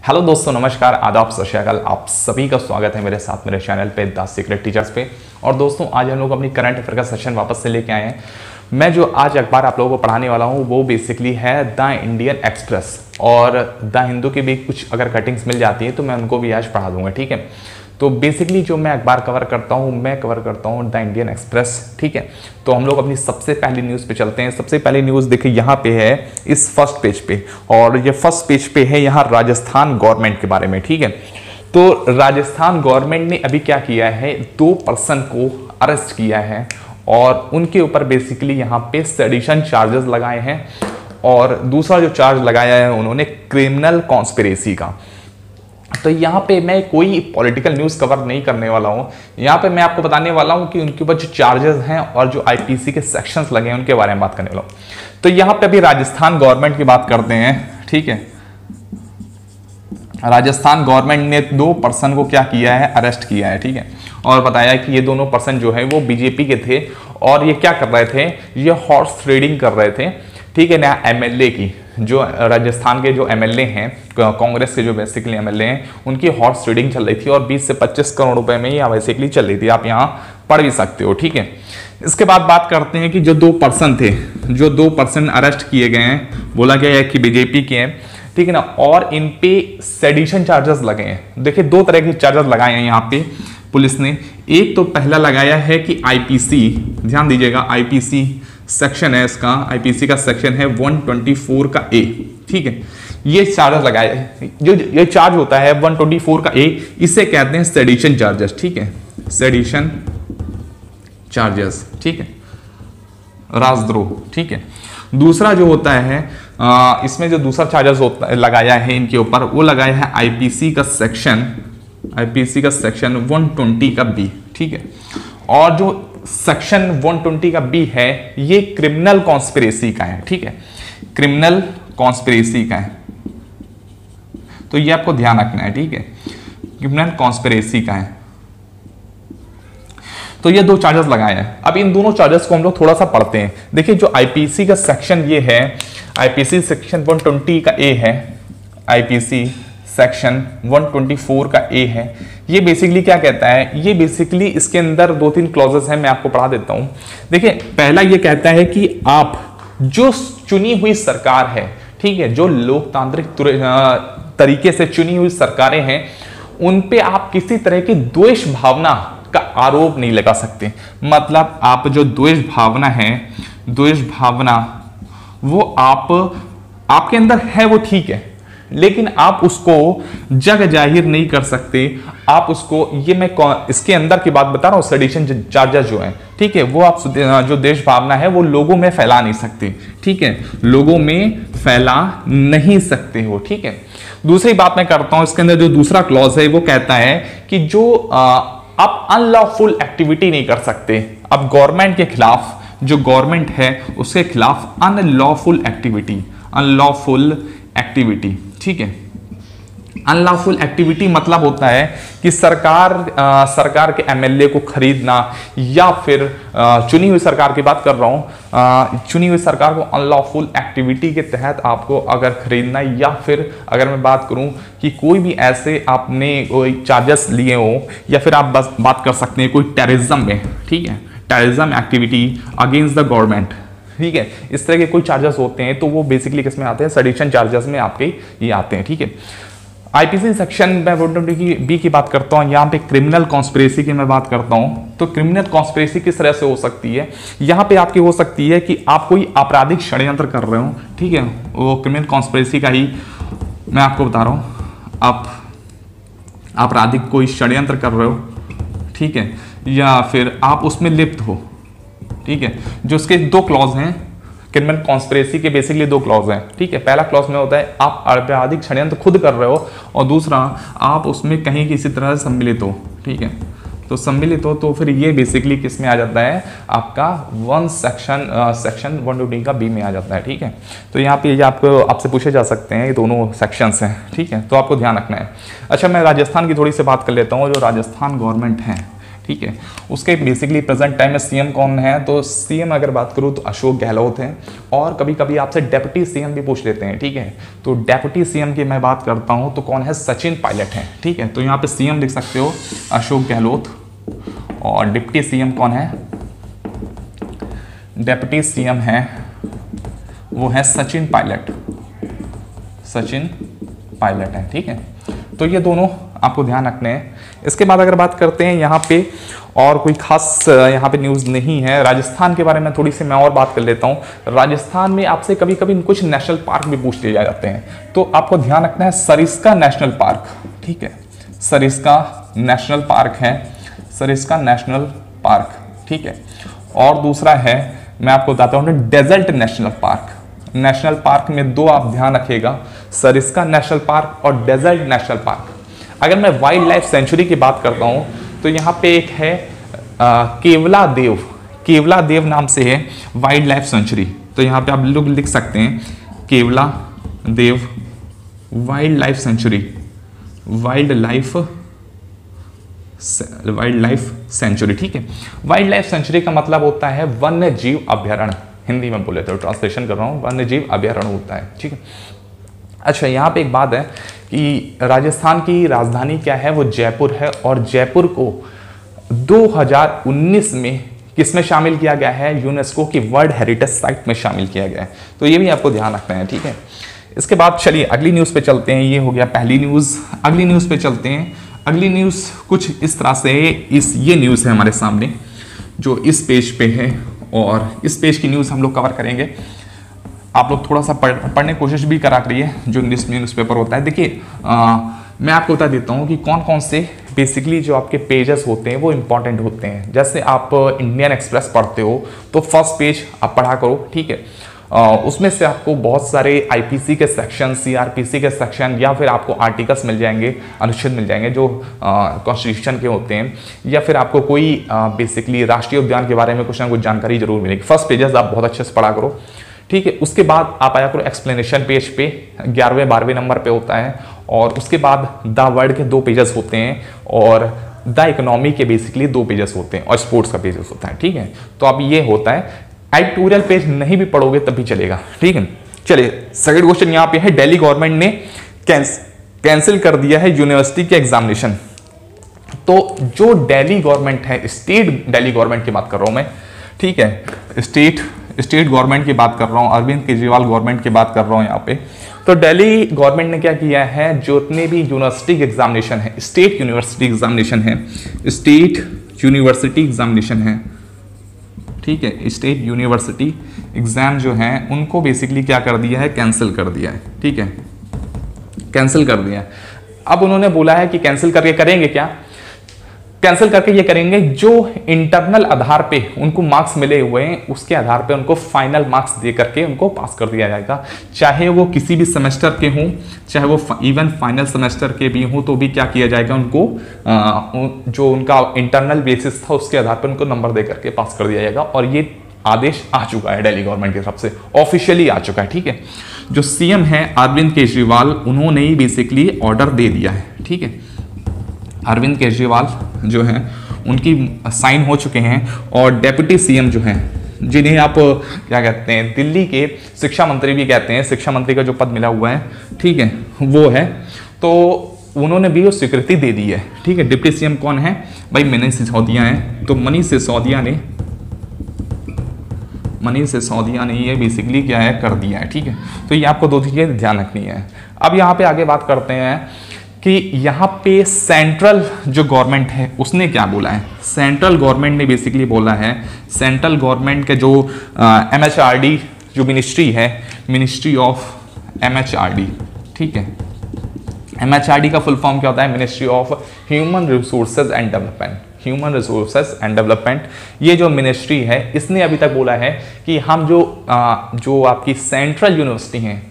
Hello दोस्तों, नमस्कार, आदाब, सत श्री अकाल। आप सभी का स्वागत है मेरे साथ मेरे चैनल पे द सीक्रेट टीचर्स पे। और दोस्तों, आज हम लोग अपनी करंट अफेयर का सेशन वापस से लेके आए हैं। मैं जो आज अखबार आप लोगों को पढ़ाने वाला हूँ वो बेसिकली है द इंडियन एक्सप्रेस, और द हिंदू की भी कुछ अगर कटिंग्स मिल जाती है तो मैं उनको भी आज पढ़ा दूंगा। ठीक है, तो बेसिकली जो मैं अखबार कवर करता हूँ, मैं कवर करता हूँ द इंडियन एक्सप्रेस। ठीक है, तो हम लोग अपनी सबसे पहली न्यूज़ पे चलते हैं। सबसे पहली न्यूज़ देखिए यहाँ पे है इस फर्स्ट पेज पे, और ये फर्स्ट पेज पे है यहाँ राजस्थान गवर्नमेंट के बारे में। ठीक है, तो राजस्थान गवर्नमेंट ने अभी क्या किया है, 2 पर्सन को अरेस्ट किया है और उनके ऊपर बेसिकली यहाँ पे सेडिशन चार्जेस लगाए हैं। और दूसरा जो चार्ज लगाया है उन्होंने क्रिमिनल कॉन्स्पिरेसी का। तो यहाँ पे मैं कोई पॉलिटिकल न्यूज़ कवर नहीं करने वाला हूँ, यहाँ पे मैं आपको बताने वाला हूँ कि उनके ऊपर जो चार्जेस हैं और जो आईपीसी के सेक्शंस लगे हैं उनके बारे में बात करने वाला हूँ। तो यहाँ पे अभी राजस्थान गवर्नमेंट की बात करते हैं। ठीक है, राजस्थान गवर्नमेंट ने 2 पर्सन को क्या किया है, अरेस्ट किया है। ठीक है, और बताया कि ये दोनों पर्सन जो है वो बीजेपी के थे और ये क्या कर रहे थे, ये हॉर्स ट्रेडिंग कर रहे थे। ठीक है ना, एमएलए की, जो राजस्थान के जो एमएलए हैं, कांग्रेस के जो बेसिकली एमएलए हैं, उनकी हॉर्स ट्रेडिंग चल रही थी और 20 से 25 करोड़ रुपए में ये बेसिकली चल रही थी। आप यहाँ पढ़ भी सकते हो। ठीक है, इसके बाद बात करते हैं कि जो 2 पर्सन थे, जो 2 पर्सन अरेस्ट किए गए हैं, बोला गया है कि बीजेपी के हैं। ठीक है ना, और इन पे सेडिशन चार्जेस लगे हैं। देखिए 2 तरह के चार्जेस लगाए हैं यहाँ पे पुलिस ने। एक तो पहला लगाया है कि आईपीसी, ध्यान दीजिएगा, आईपीसी सेक्शन है इसका, आईपीसी का सेक्शन है 124 का ए। ठीक है, ये चार्जेस लगाया है। जो ये चार्ज होता है 124 का ए, इसे कहते हैं सेडिशन चार्जेस। ठीक है, सेडिशन चार्जेस। ठीक है, राजद्रोह। ठीक है, दूसरा जो होता है इसमें जो दूसरा चार्जेस लगाया है इनके ऊपर, वो लगाया है आईपीसी का सेक्शन 120 का बी। ठीक है, और जो सेक्शन 120 का बी है ये क्रिमिनल कॉन्स्पिरेसी का है। ठीक है, क्रिमिनल कॉन्स्पिरेसी का है, तो ये आपको ध्यान रखना है। ठीक है, क्रिमिनल कॉन्स्पिरेसी का है। तो ये 2 चार्जेस लगाए हैं। अब इन दोनों चार्जेस को हम लोग थोड़ा सा पढ़ते हैं। देखिए जो आईपीसी का सेक्शन ये है, आईपीसी सेक्शन 120 का ए है, आईपीसी सेक्शन 124 का ए है। ये बेसिकली क्या कहता है, ये बेसिकली इसके अंदर 2-3 क्लॉजेस हैं, मैं आपको पढ़ा देता हूं। देखिए पहला ये कहता है कि आप जो चुनी हुई सरकार है, ठीक है, जो लोकतांत्रिक तरीके से चुनी हुई सरकारें हैं, उन पे आप किसी तरह की द्वेष भावना का आरोप नहीं लगा सकते। मतलब आप जो द्वेष भावना है, द्वेष भावना वो आपके अंदर है, वो ठीक है, लेकिन आप उसको जग जाहिर नहीं कर सकते। आप उसको, ये मैं इसके अंदर की बात बता रहा हूं, सेडिशन चार्जेस जो है, ठीक है, वो आप जो देश भावना है वो लोगों में फैला नहीं सकते। ठीक है, लोगों में फैला नहीं सकते हो। ठीक है, दूसरी बात मैं करता हूं, इसके अंदर जो दूसरा क्लॉज है वो कहता है कि जो आप अनलॉफुल एक्टिविटी नहीं कर सकते। अब गवर्नमेंट के खिलाफ, जो गवर्नमेंट है उसके खिलाफ अनलॉफुल एक्टिविटी, अनलॉफुल एक्टिविटी। ठीक है, अनलॉफुल एक्टिविटी मतलब होता है कि सरकार के एमएलए को खरीदना, या फिर चुनी हुई सरकार की बात कर रहा हूं, चुनी हुई सरकार को अनलॉफुल एक्टिविटी के तहत आपको अगर खरीदना, या फिर अगर मैं बात करूं कि कोई भी ऐसे आपने कोई चार्जेस लिए हो, या फिर आप बस बात कर सकते हैं कोई टेररिज्म में। ठीक है, terrorism activity against the government. ठीक है, इस तरह के कोई चार्जेस होते हैं तो वो बेसिकली किस में आते हैं, सेडिशन चार्जेस में आपके ये आते हैं। ठीक है, आईपीसी सेक्शन में 120 की बी की बात करता हूं, यहाँ पे क्रिमिनल कॉन्स्पिरेसी की मैं बात करता हूं। तो क्रिमिनल कॉन्स्पिरेसी किस तरह से हो सकती है, यहाँ पे आपकी हो सकती है कि आप कोई आपराधिक षड्यंत्र कर रहे हो। ठीक है, वो क्रिमिनल कॉन्स्पिरेसी का ही मैं आपको बता रहा हूँ। आप आपराधिक कोई षड्यंत्र कर रहे हो, ठीक है, या फिर आप उसमें लिप्त हो। ठीक है, जो इसके 2 क्लॉज हैं क्रिमिनल कॉन्स्पिरेसी के, बेसिकली 2 क्लॉज हैं। ठीक है, पहला क्लॉज में होता है आप आपराधिक षड्यंत्र खुद कर रहे हो, और दूसरा आप उसमें कहीं किसी तरह से सम्मिलित हो। ठीक है, तो सम्मिलित हो तो फिर ये बेसिकली किस में आ जाता है, आपका सेक्शन 120 का बी में आ जाता है। ठीक है, तो यहाँ पे ये आपसे पूछे जा सकते हैं, ये दोनों सेक्शंस हैं। ठीक है, तो आपको ध्यान रखना है। अच्छा, मैं राजस्थान की थोड़ी सी बात कर लेता हूँ। जो राजस्थान गवर्नमेंट है, ठीक है। उसके बेसिकली प्रेजेंट टाइम में सीएम कौन है, तो सीएम अगर बात करूँ तो अशोक गहलोत हैं, और कभी कभी आपसे डेप्यूटी सीएम भी पूछ लेते हैं, ठीक है। तो डेप्यूटी सीएम की मैं बात करता हूँ तो कौन है, सचिन पायलट हैं, ठीक है। तो यहाँ पे सीएम लिख सकते हो अशोक गहलोत, और डिप्टी सीएम कौन है, डेप्यूटी सीएम है वो है सचिन पायलट, सचिन पायलट है, ठीक है। तो ये दोनों आपको ध्यान रखने हैं। इसके बाद अगर बात करते हैं यहाँ पे, और कोई खास यहाँ पे न्यूज़ नहीं है। राजस्थान के बारे में थोड़ी सी मैं और बात कर लेता हूँ। राजस्थान में आपसे कभी कभी कुछ नेशनल पार्क भी पूछ लिए जाते हैं, तो आपको ध्यान रखना है सरिस्का नेशनल पार्क, ठीक है। सरिस्का नेशनल पार्क है, सरिस्का नेशनल पार्क, ठीक है। और दूसरा है, मैं आपको बताता हूँ, desert national park. National park में दो आप ध्यान रखिएगा, सरिस्का नेशनल पार्क और डेजर्ट नेशनल पार्क। अगर मैं वाइल्ड लाइफ सेंचुरी की बात करता हूं तो यहाँ पे एक है केवला देव, केवला देव नाम से है वाइल्ड लाइफ सेंचुरी। तो यहाँ पे आप लोग लिख सकते हैं Keoladeo wildlife sanctuary, wildlife sanctuary, ठीक है। वाइल्ड लाइफ सेंचुरी का मतलब होता है वन्य जीव अभ्यारण्य, हिंदी में बोले तो ट्रांसलेशन कर रहा हूँ, वन्य जीव अभ्यारण्य होता है, ठीक है। अच्छा, यहाँ पे एक बात है कि राजस्थान की राजधानी क्या है, वो जयपुर है, और जयपुर को 2019 में किसमें शामिल किया गया है, यूनेस्को की वर्ल्ड हेरिटेज साइट में शामिल किया गया है। तो ये भी आपको ध्यान रखना है, ठीक है। इसके बाद चलिए अगली न्यूज़ पे चलते हैं। ये हो गया पहली न्यूज़। अगली न्यूज़ पे चलते हैं। अगली न्यूज़ कुछ इस तरह से, ये न्यूज़ है हमारे सामने जो इस पेज पे है, और इस पेज की न्यूज़ हम लोग कवर करेंगे। आप लोग थोड़ा सा पढ़ने की कोशिश भी करा करिए जो न्यूज़पेपर होता है। देखिए मैं आपको बता देता हूँ कि कौन कौन से बेसिकली जो आपके पेजेस होते हैं वो इंपॉर्टेंट होते हैं। जैसे आप इंडियन एक्सप्रेस पढ़ते हो तो फर्स्ट पेज आप पढ़ा करो, ठीक है। उसमें से आपको बहुत सारे आईपीसी के सेक्शन, सीआरपीसी के सेक्शन, या फिर आपको आर्टिकल्स मिल जाएंगे, अनुच्छेद मिल जाएंगे जो कॉन्स्टिट्यूशन के होते हैं, या फिर आपको कोई बेसिकली राष्ट्रीय उद्यान के बारे में कुछ ना कुछ जानकारी जरूर मिलेगी। फर्स्ट पेजेस आप बहुत अच्छे से पढ़ा करो, ठीक है। उसके बाद आप आया करो एक्सप्लेनेशन पेज पे, 11वें 12वें नंबर पे होता है, और उसके बाद द वर्ल्ड के 2 पेजेस होते हैं, और द इकोनॉमी के बेसिकली 2 पेजेस होते हैं, और स्पोर्ट्स का पेजेस होता है, ठीक है। तो अब ये होता है, एडिटोरियल पेज नहीं भी पढ़ोगे तब भी चलेगा, ठीक है। चलिए सेकंड क्वेश्चन यहाँ पे है, दिल्ली गवर्नमेंट ने कैंसिल कर दिया है यूनिवर्सिटी के एग्जामिनेशन। तो जो दिल्ली गवर्नमेंट है, स्टेट दिल्ली गवर्नमेंट की बात कर रहा हूं मैं, ठीक है, स्टेट गवर्नमेंट की बात कर रहा हूं, अरविंद केजरीवाल गवर्नमेंट की बात कर रहा हूं यहाँ पे। तो दिल्ली गवर्नमेंट ने क्या किया है, जितने भी यूनिवर्सिटी के एग्जामिनेशन है, स्टेट यूनिवर्सिटी एग्जामिनेशन है, स्टेट यूनिवर्सिटी एग्जामिनेशन है, ठीक है, स्टेट यूनिवर्सिटी एग्जाम जो है उनको बेसिकली क्या कर दिया है, कैंसिल कर दिया है, ठीक है, कैंसिल कर दिया। अब उन्होंने बोला है कि कैंसिल करके करेंगे क्या, कैंसिल करके ये करेंगे जो इंटरनल आधार पे उनको मार्क्स मिले हुए हैं उसके आधार पे उनको फाइनल मार्क्स दे करके उनको पास कर दिया जाएगा, चाहे वो किसी भी सेमेस्टर के हों, चाहे वो इवन फाइनल सेमेस्टर के भी हों, तो भी क्या किया जाएगा, उनको जो उनका इंटरनल बेसिस था उसके आधार पर उनको नंबर दे करके पास कर दिया जाएगा। और ये आदेश आ चुका है दिल्ली गवर्नमेंट की तरफ से, ऑफिशियली आ चुका है, ठीक है। जो सीएम है अरविंद केजरीवाल, उन्होंने ही बेसिकली ऑर्डर दे दिया है, ठीक है। अरविंद केजरीवाल जो हैं उनकी साइन हो चुके हैं, और डेप्यूटी सीएम जो हैं, जिन्हें आप क्या कहते हैं, दिल्ली के शिक्षा मंत्री भी कहते हैं, शिक्षा मंत्री का जो पद मिला हुआ है, ठीक है, वो है। तो उन्होंने भी वो स्वीकृति दे दी है, ठीक है। डिप्टी सीएम कौन है भाई, मनीष सिसोदिया हैं। तो मनीष सिसोदिया ने ये बेसिकली क्या है, कर दिया है, ठीक है। तो ये आपको 2 चीजें ध्यान रखनी है। अब यहाँ पे आगे बात करते हैं कि यहाँ पे सेंट्रल जो गवर्नमेंट है उसने क्या बोला है। सेंट्रल गवर्नमेंट ने बेसिकली बोला है, सेंट्रल गवर्नमेंट के जो MHRD जो मिनिस्ट्री है, मिनिस्ट्री ऑफ MHRD, ठीक है। MHRD का फुल फॉर्म क्या होता है, ministry of human resources and development, human resources and development. ये जो मिनिस्ट्री है इसने अभी तक बोला है कि हम जो आपकी सेंट्रल यूनिवर्सिटी हैं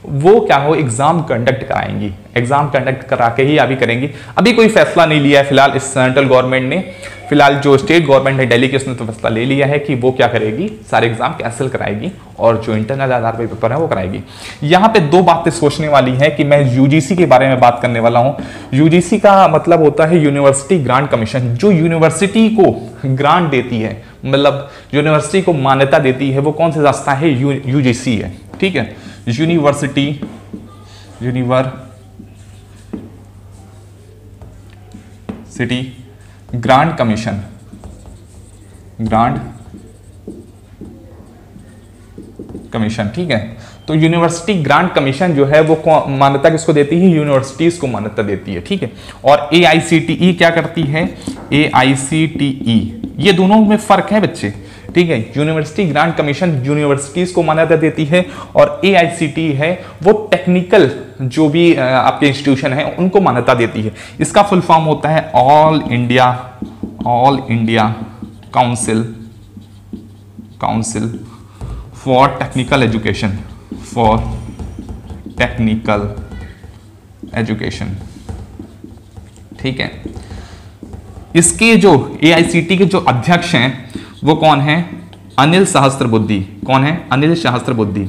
वो क्या हो, एग्जाम कंडक्ट कराएंगी, एग्जाम कंडक्ट करा के ही अभी करेंगी। अभी कोई फैसला नहीं लिया है फिलहाल इस सेंट्रल गवर्नमेंट ने, फिलहाल जो स्टेट गवर्नमेंट है दिल्ली की, उसने तो फैसला ले लिया है कि वो क्या करेगी, सारे एग्जाम कैंसिल कराएगी और जो इंटरनल आधार पे पेपर है वो कराएगी। यहाँ पे दो बातें सोचने वाली है कि मैं यूजीसी के बारे में बात करने वाला हूँ। यूजीसी का मतलब होता है यूनिवर्सिटी ग्रांट कमीशन, जो यूनिवर्सिटी को ग्रांट देती है, मतलब यूनिवर्सिटी को मान्यता देती है, वो कौन सा संस्था है, यूजीसी है, ठीक है। यूनिवर्सिटी ग्रांट कमीशन, ठीक है। तो यूनिवर्सिटी ग्रांट कमीशन जो है वो मान्यता किसको देती है, यूनिवर्सिटीज को मान्यता देती है, ठीक है। और एआईसीटीई क्या करती है, एआईसीटीई, ये दोनों में फर्क है बच्चे, ठीक है। यूनिवर्सिटी ग्रांट कमीशन यूनिवर्सिटीज को मान्यता देती है और एआईसीटीई है वो टेक्निकल जो भी आपके इंस्टीट्यूशन है उनको मान्यता देती है। इसका फुल फॉर्म होता है all India council for technical education, ठीक है। इसके जो एआईसीटी के जो अध्यक्ष हैं वो कौन है, अनिल सहस्त्रबुद्धे। कौन है, अनिल सहस्त्रबुद्धे,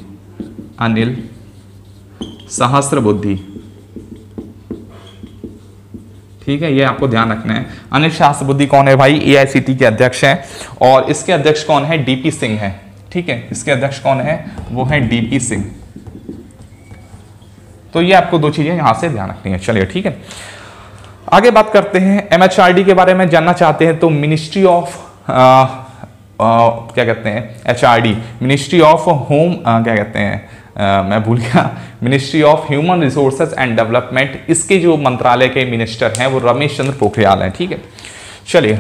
ठीक है, ये आपको ध्यान रखना है। अनिल सहस्त्रबुद्धे कौन है भाई, एआईसीटी के अध्यक्ष हैं। और इसके अध्यक्ष कौन है, डीपी सिंह है, ठीक है। इसके अध्यक्ष कौन है, वो है डीपी सिंह। तो ये आपको दो चीजें यहां से ध्यान रखनी है, चलिए ठीक है। आगे बात करते हैं एमएचआरडी के बारे में जानना चाहते हैं तो मिनिस्ट्री ऑफ क्या कहते हैं, एचआरडी, मिनिस्ट्री ऑफ होम क्या कहते हैं, मैं भूल गया, ministry of human resources and development, इसके जो मंत्रालय के मिनिस्टर हैं वो रमेश चंद्र पोखरियाल हैं, ठीक है। चलिए,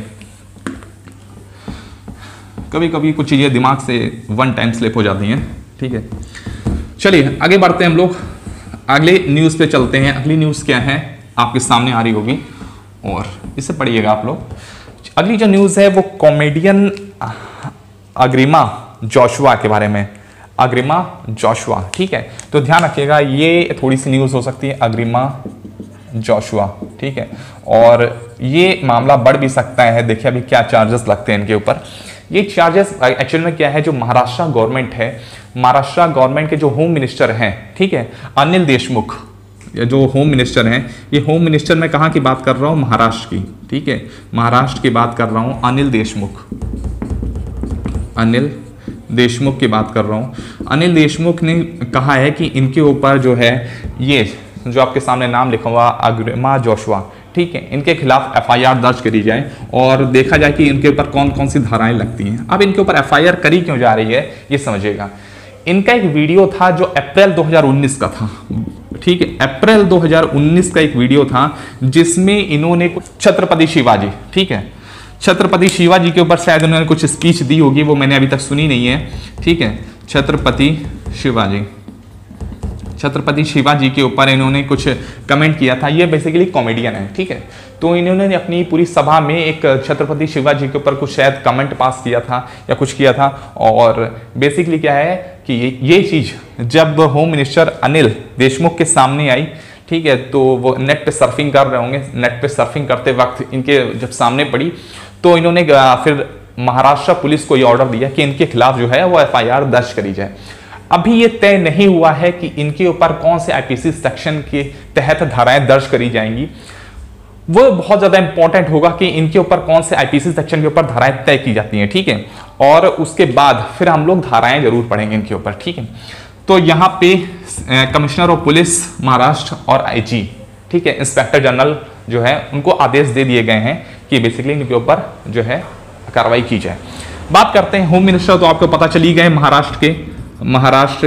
कभी कभी कुछ चीजें दिमाग से वन टाइम स्लिप हो जाती हैं, ठीक है। चलिए आगे बढ़ते हैं हम लोग, अगले न्यूज़ पे चलते हैं। अगली न्यूज़ क्या है आपके सामने आ रही होगी और इसे पढ़िएगा आप लोग। अगली जो न्यूज़ है वो कॉमेडियन अग्रिमा जोशुआ के बारे में, अग्रिमा जोशुआ, ठीक है। तो ध्यान रखिएगा, ये थोड़ी सी न्यूज़ हो सकती है, अग्रिमा जोशुआ, ठीक है। और ये मामला बढ़ भी सकता है, देखिए अभी क्या चार्जेस लगते हैं इनके ऊपर। ये चार्जेस एक्चुअल में क्या है, जो महाराष्ट्र गवर्नमेंट है, महाराष्ट्र गवर्नमेंट के जो होम मिनिस्टर हैं, ठीक है, अनिल देशमुख, जो होम मिनिस्टर हैं, ये होम मिनिस्टर मैं कहाँ की बात कर रहा हूँ, महाराष्ट्र की, ठीक है, महाराष्ट्र की बात कर रहा हूँ, अनिल देशमुख की बात कर रहा हूँ। अनिल देशमुख ने कहा है कि इनके ऊपर जो है, ये जो आपके सामने नाम लिखा हुआ अग्रिमा जोशुआ, ठीक है, इनके खिलाफ एफआईआर दर्ज करी जाए और देखा जाए कि इनके ऊपर कौन कौन सी धाराएं लगती हैं। अब इनके ऊपर एफआईआर करी क्यों जा रही है ये समझिएगा। इनका एक वीडियो था जो अप्रैल 2019 का था, ठीक है, अप्रैल 2019 का एक वीडियो था जिसमें इन्होंने छत्रपति शिवाजी, ठीक है, छत्रपति शिवाजी के ऊपर शायद उन्होंने कुछ स्पीच दी होगी, वो मैंने अभी तक सुनी नहीं है, ठीक है। छत्रपति शिवाजी के ऊपर इन्होंने कुछ कमेंट किया था। ये बेसिकली कॉमेडियन है, ठीक है। तो इन्होंने अपनी पूरी सभा में एक छत्रपति शिवाजी के ऊपर कुछ शायद कमेंट पास किया था या कुछ किया था। और बेसिकली क्या है कि ये चीज़ जब होम मिनिस्टर अनिल देशमुख के सामने आई, ठीक है, तो वो नेट पे सर्फिंग कर रहे होंगे, नेट पे सर्फिंग करते वक्त इनके जब सामने पड़ी तो इन्होंने फिर महाराष्ट्र पुलिस को ये ऑर्डर दिया कि इनके खिलाफ जो है वो एफआईआर दर्ज करी जाए। अभी ये तय नहीं हुआ है कि इनके ऊपर कौन से आईपीसी सेक्शन के तहत धाराएं दर्ज करी जाएंगी। वो बहुत ज़्यादा इंपॉर्टेंट होगा कि इनके ऊपर कौन से आईपीसी सेक्शन के ऊपर धाराएं तय की जाती हैं, ठीक है, और उसके बाद फिर हम लोग धाराएं जरूर पढ़ेंगे इनके ऊपर, ठीक है। तो यहाँ पे कमिश्नर ऑफ पुलिस महाराष्ट्र और आईजी, ठीक है, इंस्पेक्टर जनरल जो है उनको आदेश दे दिए गए हैं कि बेसिकली इनके ऊपर जो है कार्रवाई की जाए। बात करते हैं होम मिनिस्टर, तो आपको पता चली गए महाराष्ट्र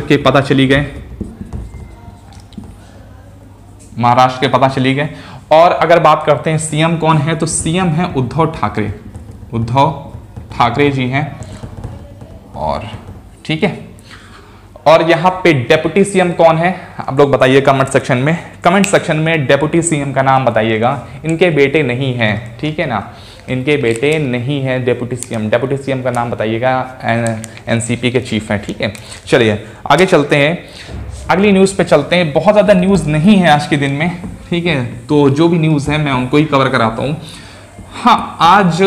के पता चली गए, महाराष्ट्र के पता चली गए। और अगर बात करते हैं सीएम कौन है, तो सीएम है उद्धव ठाकरे जी हैं, और ठीक है। और यहाँ पे डेप्यूटी सीएम कौन है आप लोग बताइए कमेंट सेक्शन में डेप्यूटी सीएम का नाम बताइएगा। इनके बेटे नहीं हैं, ठीक है ना, इनके बेटे नहीं हैं डेप्यूटी सीएम का नाम बताइएगा, एनसीपी के चीफ हैं, ठीक है। चलिए आगे चलते हैं। अगली न्यूज़ पे चलते हैं। बहुत ज़्यादा न्यूज़ नहीं है आज के दिन में, ठीक है, तो जो भी न्यूज़ है मैं उनको ही कवर कराता हूँ। हाँ, आज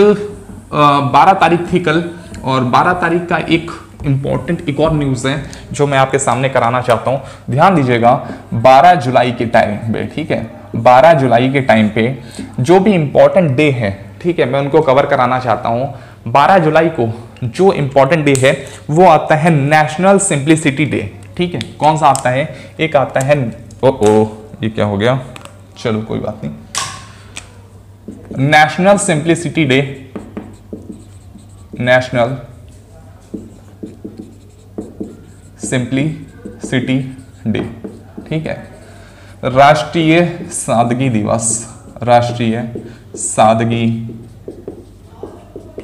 12 तारीख थी कल, और 12 तारीख का एक इम्पॉर्टेंट एक और न्यूज़ है जो मैं आपके सामने कराना चाहता हूँ। ध्यान दीजिएगा, 12 जुलाई के टाइम पे, ठीक है, 12 जुलाई के टाइम पे जो भी इम्पोर्टेंट डे है, ठीक है, मैं उनको कवर कराना चाहता हूँ। 12 जुलाई को जो इम्पोर्टेंट डे है वो आता है नेशनल सिंप्लिसिटी डे, ठीक है। कौन सा आता है? एक आता है, ये क्या हो गया, चलो कोई बात नहीं, national simplicity day, national simplicity day, ठीक है। राष्ट्रीय सादगी दिवस, राष्ट्रीय सादगी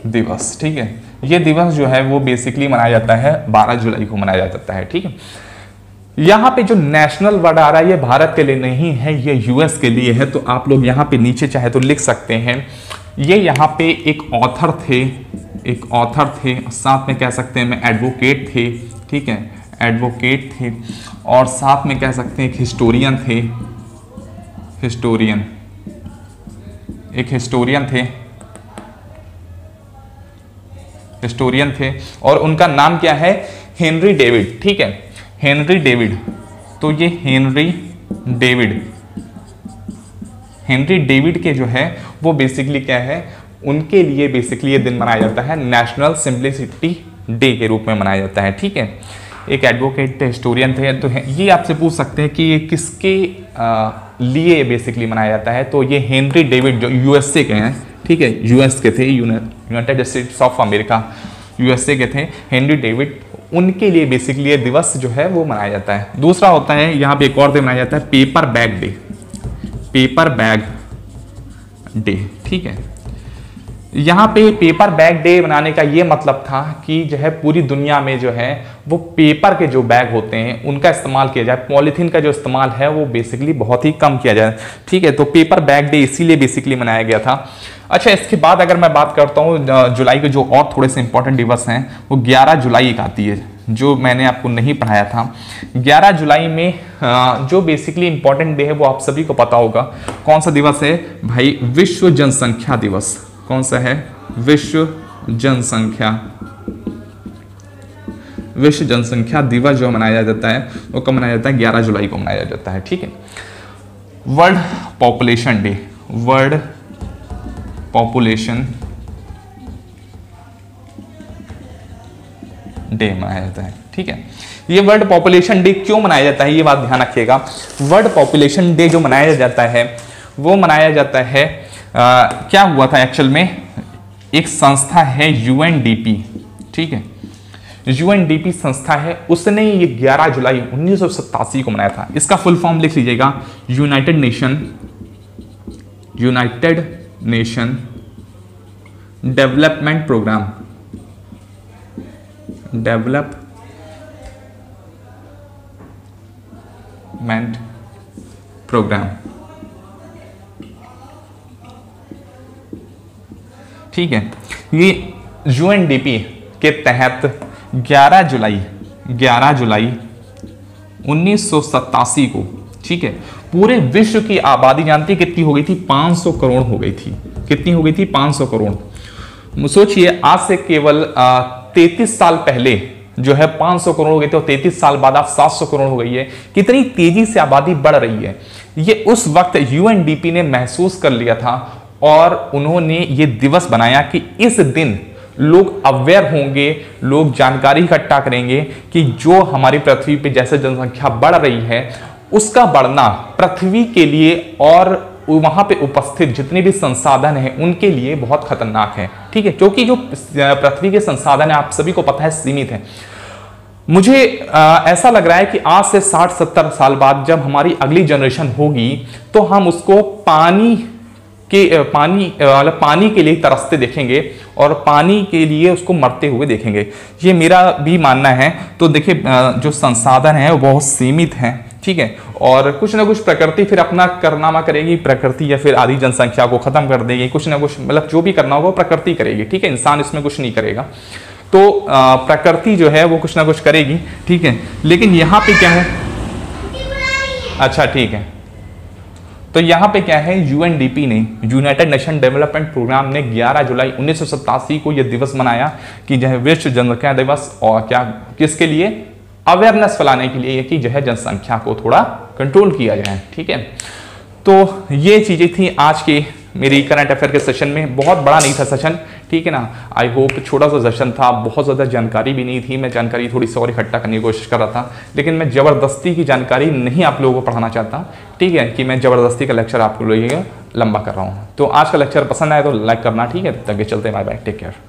दिवस, ठीक है। ये दिवस जो है वो बेसिकली मनाया जाता है 12 जुलाई को मनाया जाता है, ठीक है। यहाँ पे जो नेशनल वर्ड आ रहा है ये भारत के लिए नहीं है, ये यूएस के लिए है। तो आप लोग यहाँ पे नीचे चाहे तो लिख सकते हैं, ये यहाँ पे एक ऑथर थे, एक ऑथर थे, साथ में कह सकते हैं मैं एडवोकेट थे, ठीक है, एडवोकेट थे, और साथ में कह सकते हैं एक हिस्टोरियन थे, हिस्टोरियन, एक हिस्टोरियन थे, हिस्टोरियन थे, और उनका नाम क्या है? हेनरी डेविड, ठीक है, हेनरी डेविड। तो ये हेनरी डेविड, हेनरी डेविड के जो है वो बेसिकली क्या है, उनके लिए बेसिकली ये दिन मनाया जाता है, नेशनल सिंप्लिसिटी डे के रूप में मनाया जाता है, ठीक है। एक एडवोकेट थे, हिस्टोरियन थे, तो ये आपसे पूछ सकते हैं कि ये किसके लिए बेसिकली मनाया जाता है। तो ये हेनरी डेविड जो यूएसए के हैं, ठीक है, यूएस के थे, United states of America, USA के थे हेनरी डेविड, उनके लिए बेसिकली ये दिवस जो है वो मनाया जाता है। दूसरा होता है यहाँ पे एक और दिन मनाया जाता है paper bag day, paper bag day, ठीक है। यहाँ पे पेपर बैग डे बनाने का ये मतलब था कि जो है पूरी दुनिया में जो है वो पेपर के जो बैग होते हैं उनका इस्तेमाल किया जाए, पॉलीथीन का जो इस्तेमाल है वो बेसिकली बहुत ही कम किया जाए, ठीक है। तो पेपर बैग डे इसीलिए बेसिकली मनाया गया था। अच्छा, इसके बाद अगर मैं बात करता हूँ जुलाई के जो और थोड़े से इंपॉर्टेंट दिवस हैं, वो 11 जुलाई एक आती है जो मैंने आपको नहीं पढ़ाया था। 11 जुलाई में जो बेसिकली इंपॉर्टेंट डे है वो आप सभी को पता होगा। कौन सा दिवस है भाई? विश्व जनसंख्या दिवस। कौन सा है? विश्व जनसंख्या, विश्व जनसंख्या दिवस जो मनाया जाता है वो कब मनाया जाता है? 11 जुलाई को मनाया जाता है, ठीक है। World population day, world population day मनाया जाता है, ठीक है। ये वर्ल्ड पॉपुलेशन डे क्यों मनाया जाता है ये बात ध्यान रखिएगा। वर्ल्ड पॉपुलेशन डे जो मनाया जाता है वो मनाया जाता है क्या हुआ था एक्चुअल में, एक संस्था है यूएनडीपी, ठीक है, यूएनडीपी संस्था है, उसने ये 11 जुलाई 1987 को मनाया था। इसका फुल फॉर्म लिख लीजिएगा, united nation, united nation development programme, development programme, ठीक है। ये यूएनडीपी के तहत 11 जुलाई 1987 को, ठीक है, पूरे विश्व की आबादी जानती कितनी हो गई थी? 500 करोड़ हो गई थी। कितनी हो गई थी? 500 करोड़। सोचिए, आज से केवल 33 साल पहले जो है 500 करोड़ हो गए थे, और 33 साल बाद आप 700 करोड़ हो गई है। कितनी तेजी से आबादी बढ़ रही है ये उस वक्त यूएनडीपी ने महसूस कर लिया था, और उन्होंने ये दिवस बनाया कि इस दिन लोग अवेयर होंगे, लोग जानकारी इकट्ठा करेंगे कि जो हमारी पृथ्वी पे जैसे जनसंख्या बढ़ रही है उसका बढ़ना पृथ्वी के लिए और वहां पे उपस्थित जितने भी संसाधन हैं उनके लिए बहुत खतरनाक है, ठीक है। क्योंकि जो पृथ्वी के संसाधन है आप सभी को पता है सीमित है। मुझे ऐसा लग रहा है कि आज से 60-70 साल बाद जब हमारी अगली जनरेशन होगी तो हम उसको पानी के लिए तरसते देखेंगे और पानी के लिए उसको मरते हुए देखेंगे, ये मेरा भी मानना है। तो देखिए, जो संसाधन है वो बहुत सीमित हैं, ठीक है, और कुछ ना कुछ प्रकृति फिर अपना कारनामा करेगी, प्रकृति या फिर आधी जनसंख्या को खत्म कर देगी, कुछ ना कुछ, मतलब जो भी करना होगा प्रकृति करेगी, ठीक है, इंसान इसमें कुछ नहीं करेगा। तो प्रकृति जो है वो कुछ ना कुछ करेगी, ठीक है। लेकिन यहाँ पे क्या है, अच्छा ठीक है, तो यहाँ पे क्या है, यूएनडीपी ने, यूनाइटेड नेशन डेवलपमेंट प्रोग्राम ने 11 जुलाई 1987 को यह दिवस मनाया कि जो है विश्व जनसंख्या दिवस, और क्या किसके लिए, अवेयरनेस फैलाने के लिए कि जो है जनसंख्या को थोड़ा कंट्रोल किया जाए। ठीक है, तो ये चीजें थी आज की मेरी करंट अफेयर के सेशन में। बहुत बड़ा नहीं था सेशन, ठीक है ना, आई होप छोटा सा सेशन था, बहुत ज़्यादा जानकारी भी नहीं थी, मैं जानकारी थोड़ी सी और इकट्ठा करने की कोशिश कर रहा था, लेकिन मैं ज़बरदस्ती की जानकारी नहीं आप लोगों को पढ़ाना चाहता, ठीक है, कि मैं ज़बरदस्ती का लेक्चर आपको लोगों लंबा कर रहा हूँ। तो आज का लेक्चर पसंद आए तो लाइक करना, ठीक है, तब तक चलते, बाय बाय, टेक केयर।